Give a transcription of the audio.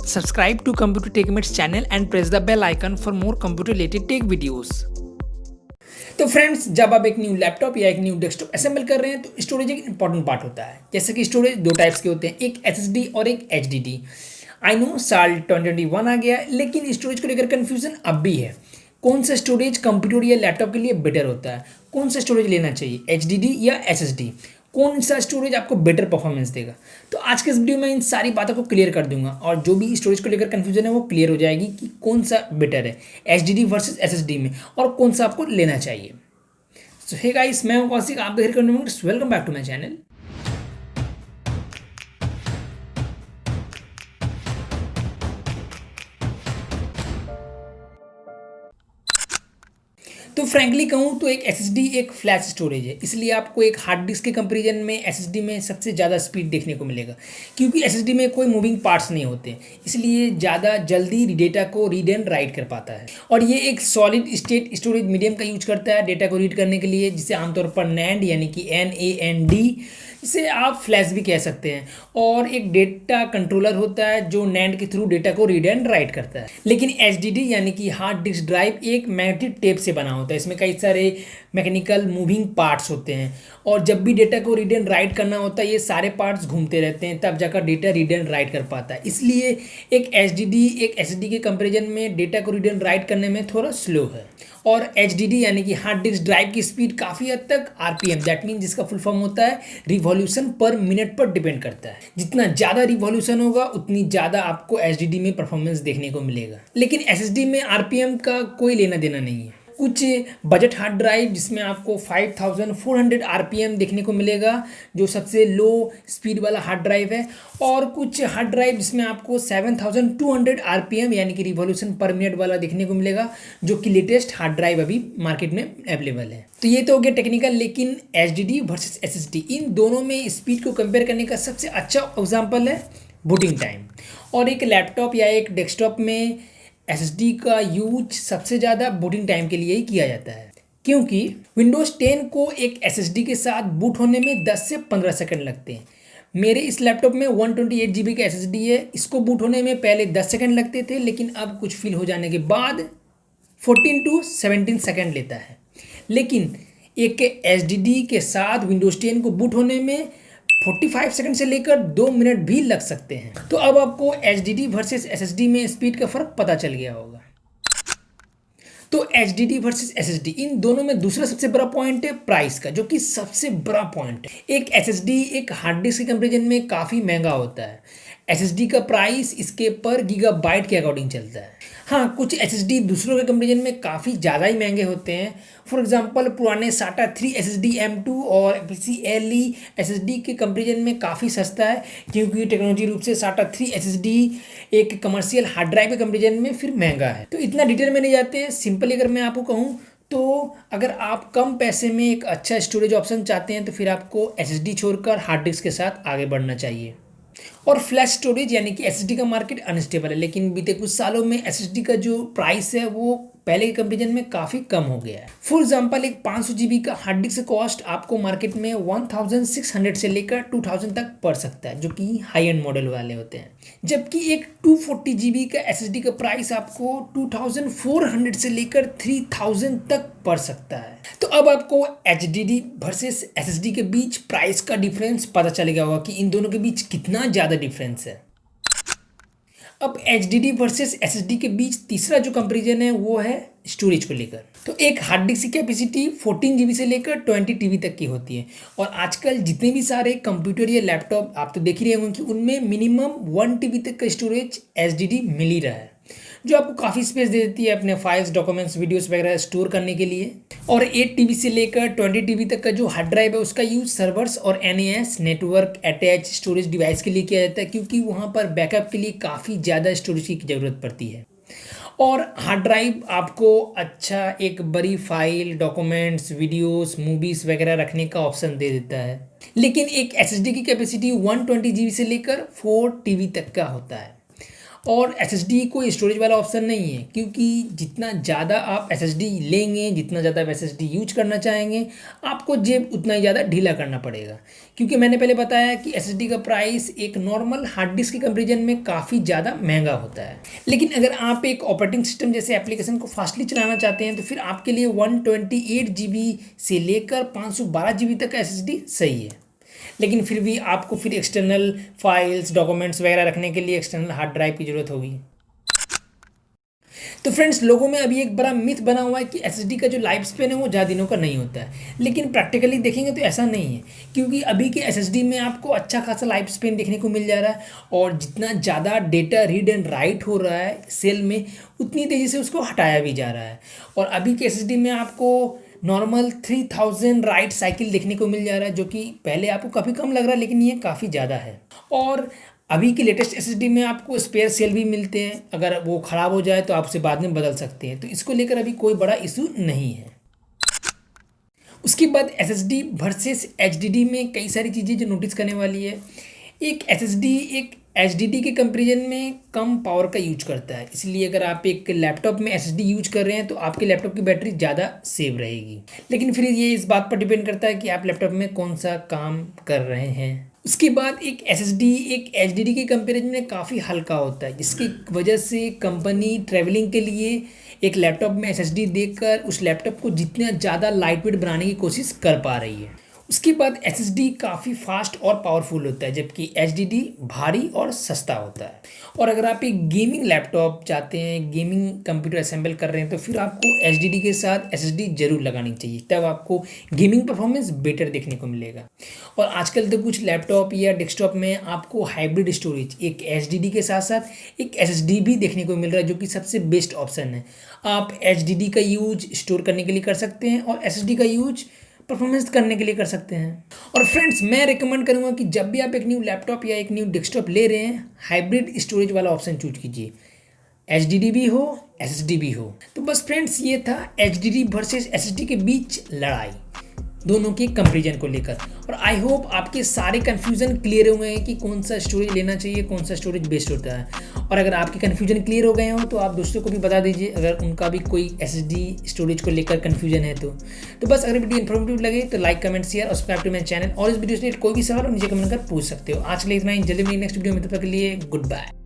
Subscribe to Computer TechMates channel and press the bell icon for more computer related tech videos. तो friends, जब आप एक new laptop या एक new desktop assemble कर रहे हैं तो स्टोरेज एक इंपॉर्टेंट पार्ट होता है। जैसे कि स्टोरेज दो टाइप्स के होते हैं, एक एसएसडी और एक एचडीडी। आई नो साल 2021 आ गया, लेकिन स्टोरेज को लेकर कन्फ्यूजन अब भी है। कौन सा स्टोरेज कंप्यूटर या लैपटॉप के लिए बेटर होता है, कौन सा स्टोरेज लेना चाहिए, एचडीडी या एसएसडी, कौन सा स्टोरेज आपको बेटर परफॉर्मेंस देगा। तो आज के इस वीडियो में इन सारी बातों को क्लियर कर दूंगा और जो भी स्टोरेज को लेकर कन्फ्यूजन है वो क्लियर हो जाएगी कि कौन सा बेटर है एचडीडी वर्सेस एसएसडी में और कौन सा आपको लेना चाहिए। सो हे गाइस, मैं हूं कौशिक, आप देख रहे हैं। Welcome back to my channel. तो फ्रैंकली कहूँ तो एक एसएसडी एक फ्लैश स्टोरेज है, इसलिए आपको एक हार्ड डिस्क के कंपैरिजन में एसएसडी में सबसे ज़्यादा स्पीड देखने को मिलेगा, क्योंकि एसएसडी में कोई मूविंग पार्ट्स नहीं होते, इसलिए ज़्यादा जल्दी डेटा को रीड एंड राइट कर पाता है। और ये एक सॉलिड स्टेट स्टोरेज मीडियम का यूज करता है डेटा को रीड करने के लिए, जिसे आमतौर पर नैंड यानी कि NAND, इसे आप फ्लैश भी कह सकते हैं। और एक डेटा कंट्रोलर होता है जो नैंड के थ्रू डेटा को रीड एंड राइट करता है। लेकिन एचडीडी यानी कि हार्ड डिस्क ड्राइव एक मैग्नेटिक टेप से बना होता है, इसमें कई सारे मैकेनिकल मूविंग पार्ट्स होते हैं और जब भी डेटा को रीड एंड राइट करना होता है ये सारे पार्ट्स घूमते रहते हैं, तब जाकर डेटा रीड एंड राइट कर पाता है। इसलिए एक एचडीडी एक एसएसडी के कंपैरिजन में डेटा को रीड एंड राइट करने में थोड़ा स्लो है। और एचडीडी यानी कि हार्ड डिस्क ड्राइव की स्पीड काफ़ी हद तक आरपीएम, दैट मीन जिसका फुल फॉर्म होता है रिवॉल्यूशन पर मिनट पर डिपेंड करता है। जितना ज़्यादा रिवॉल्यूशन होगा उतनी ज़्यादा आपको एचडीडी में परफॉर्मेंस देखने को मिलेगा। लेकिन एसएसडी में आरपीएम का कोई लेना देना नहीं है। कुछ बजट हार्ड ड्राइव जिसमें आपको 5400 आरपीएम देखने को मिलेगा, जो सबसे लो स्पीड वाला हार्ड ड्राइव है, और कुछ हार्ड ड्राइव जिसमें आपको 7200 आरपीएम यानी कि रिवॉल्यूशन पर मिनट वाला देखने को मिलेगा, जो कि लेटेस्ट हार्ड ड्राइव अभी मार्केट में अवेलेबल है। तो ये तो हो गया टेक्निकल। लेकिन एचडीडी वर्सेस एसएसडी, इन दोनों में स्पीड को कंपेयर करने का सबसे अच्छा एग्जाम्पल है बूटिंग टाइम। और एक लैपटॉप या एक डेस्कटॉप में एसएसडी का यूज सबसे ज़्यादा बूटिंग टाइम के लिए ही किया जाता है, क्योंकि विंडोज़ 10 को एक एसएसडी के साथ बूट होने में 10 से 15 सेकंड लगते हैं। मेरे इस लैपटॉप में 128 GB का एसएसडी है, इसको बूट होने में पहले 10 सेकंड लगते थे, लेकिन अब कुछ फील हो जाने के बाद 14 to 17 सेकंड लेता है। लेकिन एक एचडीडी के साथ विंडोज़ 10 को बूट होने में 45 सेकंड से लेकर 2 मिनट भी लग सकते हैं। तो अब आपको एचडीडी वर्सेस एसएसडी में स्पीड का फर्क पता चल गया होगा। तो एचडीडी वर्सेस एसएसडी, इन दोनों में दूसरा सबसे बड़ा पॉइंट है प्राइस का, जो कि सबसे बड़ा पॉइंट है। एक एसएसडी एक हार्ड डिस्क के कंपेरिजन में काफ़ी महंगा होता है। एसएसडी का प्राइस इसके पर गीगाबाइट के अकॉर्डिंग चलता है। हाँ, कुछ एसएसडी दूसरों के कंपेरिजन में काफ़ी ज़्यादा ही महंगे होते हैं। फॉर एग्जांपल, पुराने SATA 3 SSD M2 और PCIe SSD के कंपेरिजन में काफ़ी सस्ता है, क्योंकि टेक्नोलॉजी रूप से SATA 3 SSD एक कमर्शियल हार्ड ड्राइव के कंपेरिजन में फिर महंगा है। तो इतना डिटेल में नहीं जाते हैं। सिंपली अगर मैं आपको कहूँ तो अगर आप कम पैसे में एक अच्छा स्टोरेज ऑप्शन चाहते हैं तो फिर आपको एसएसडी छोड़कर हार्ड डिस्क के साथ आगे बढ़ना चाहिए। और फ्लैश स्टोरेज यानी कि एसएसडी का मार्केट अनस्टेबल है, लेकिन बीते कुछ सालों में एसएसडी का जो प्राइस है वो पहले के कंपेरिजन में काफ़ी कम हो गया है। फॉर एग्जांपल, एक 500 GB का हार्ड डिस्क कॉस्ट आपको मार्केट में 1600 से लेकर 2000 तक पड़ सकता है, जो कि हाई एंड मॉडल वाले होते हैं। जबकि एक 240 GB का एसएसडी का प्राइस आपको 2400 से लेकर 3000 तक पड़ सकता है। तो अब आपको एचडीडी वर्सेस एसएसडी के बीच प्राइस का डिफरेंस पता चल गया होगा कि इन दोनों के बीच कितना ज़्यादा डिफरेंस है। अब एचडीडी वर्सेस एसएसडी के बीच तीसरा जो कंपैरिजन है वो है स्टोरेज को लेकर। तो एक हार्ड डिस्क की कैपेसिटी 14 GB से लेकर 20 TB तक की होती है, और आजकल जितने भी सारे कंप्यूटर या लैपटॉप आप तो देख ही रहे होंगे कि उनमें मिनिमम 1 TB तक का स्टोरेज एचडीडी मिल ही रहा है, जो आपको काफ़ी स्पेस दे देती है अपने फाइल्स, डॉक्यूमेंट्स, वीडियोस वगैरह स्टोर करने के लिए। और 8 TB से लेकर 20 TB तक का जो हार्ड ड्राइव है उसका यूज सर्वर्स और NAS network attach storage device के लिए किया जाता है, क्योंकि वहाँ पर बैकअप के लिए काफ़ी ज़्यादा स्टोरेज की ज़रूरत पड़ती है। और हार्ड ड्राइव आपको अच्छा एक बड़ी फाइल, डॉक्यूमेंट्स, वीडियोस, मूवीज़ वगैरह रखने का ऑप्शन दे देता है। लेकिन एक एसएसडी की कैपेसिटी 120 GB से लेकर 4 TB तक का होता है। और एसएसडी कोई स्टोरेज वाला ऑप्शन नहीं है, क्योंकि जितना ज़्यादा आप एसएसडी लेंगे, जितना ज़्यादा आप एसएसडी यूज करना चाहेंगे, आपको जेब उतना ही ज़्यादा ढीला करना पड़ेगा। क्योंकि मैंने पहले बताया कि एसएसडी का प्राइस एक नॉर्मल हार्ड डिस्क के कंपेरिजन में काफ़ी ज़्यादा महंगा होता है। लेकिन अगर आप एक ऑपरेटिंग सिस्टम जैसे एप्लीकेशन को फास्टली चलाना चाहते हैं तो फिर आपके लिए 128 GB से लेकर 512 GB तक का एसएसडी सही है। लेकिन फिर भी आपको फिर एक्सटर्नल फाइल्स, डॉक्यूमेंट्स वगैरह रखने के लिए एक्सटर्नल हार्ड ड्राइव की ज़रूरत होगी। तो फ्रेंड्स, लोगों में अभी एक बड़ा मिथ बना हुआ है कि एसएसडी का जो लाइफ स्पेन है वो ज़्यादा दिनों का नहीं होता है। लेकिन प्रैक्टिकली देखेंगे तो ऐसा नहीं है, क्योंकि अभी के एसएसडी में आपको अच्छा खासा लाइफ स्पेन देखने को मिल जा रहा है। और जितना ज़्यादा डेटा रीड एंड राइट हो रहा है सेल में, उतनी तेज़ी से उसको हटाया भी जा रहा है। और अभी के एसएसडी में आपको नॉर्मल 3000 राइट साइकिल देखने को मिल जा रहा है, जो कि पहले आपको काफ़ी कम लग रहा है, लेकिन ये काफ़ी ज़्यादा है। और अभी के लेटेस्ट एसएसडी में आपको स्पेयर सेल भी मिलते हैं, अगर वो ख़राब हो जाए तो आप उसे बाद में बदल सकते हैं। तो इसको लेकर अभी कोई बड़ा इशू नहीं है। उसके बाद एसएसडी वर्सेस एचडीडी में कई सारी चीज़ें जो नोटिस करने वाली है। एक एसएसडी एक एचडीडी के कंपेरिजन में कम पावर का यूज करता है, इसलिए अगर आप एक लैपटॉप में एसएसडी यूज कर रहे हैं तो आपके लैपटॉप की बैटरी ज़्यादा सेव रहेगी। लेकिन फिर ये इस बात पर डिपेंड करता है कि आप लैपटॉप में कौन सा काम कर रहे हैं। उसके बाद एक एसएसडी एक एचडीडी के कंपेरिजन में काफ़ी हल्का होता है, जिसकी वजह से कंपनी ट्रैवलिंग के लिए एक लैपटॉप में एसएसडी देकर उस लैपटॉप को जितना ज़्यादा लाइट वेट बनाने की कोशिश कर पा रही है। उसके बाद एसएसडी काफ़ी फास्ट और पावरफुल होता है, जबकि एचडीडी भारी और सस्ता होता है। और अगर आप एक गेमिंग लैपटॉप चाहते हैं, गेमिंग कंप्यूटर असेंबल कर रहे हैं, तो फिर आपको एचडीडी के साथ एसएसडी जरूर लगानी चाहिए, तब आपको गेमिंग परफॉर्मेंस बेटर देखने को मिलेगा। और आजकल तो कुछ लैपटॉप या डेस्कटॉप में आपको हाइब्रिड स्टोरेज एक एचडीडी के साथ साथ एक एसएसडी भी देखने को मिल रहा है, जो कि सबसे बेस्ट ऑप्शन है। आप एचडीडी का यूज स्टोर करने के लिए कर सकते हैं और एसएसडी का यूज परफॉर्मेंस करने के लिए कर सकते हैं। और फ्रेंड्स, मैं रिकमेंड करूंगा कि जब भी आप एक न्यू लैपटॉप या एक न्यू डेस्कटॉप ले रहे हैं, हाइब्रिड स्टोरेज वाला ऑप्शन चूज कीजिए, एचडीडी भी हो, एसएसडी भी हो। तो बस फ्रेंड्स, ये था एचडीडी वर्सेस एसएसडी के बीच लड़ाई, दोनों के कंपैरिजन को लेकर। और आई होप आपके सारे कन्फ्यूज़न क्लियर हुए हैं कि कौन सा स्टोरेज लेना चाहिए, कौन सा स्टोरेज बेस्ट होता है। और अगर आपके कन्फ्यूजन क्लियर हो गए हो तो आप दोस्तों को भी बता दीजिए, अगर उनका भी कोई एसएसडी स्टोरेज को लेकर कन्फ्यूजन है तो बस अगर वीडियो इन्फॉर्मेटिव लगे तो लाइक, कमेंट, शेयर और सब्सक्राइब टू माय चैनल। और इस वीडियो से कोई भी सवाल हो नीचे कमेंट कर पूछ सकते हो। आज के लिए इतना ही, जल्दी मिलेंगे नेक्स्ट वीडियो में, तब तक के लिए गुड बाय।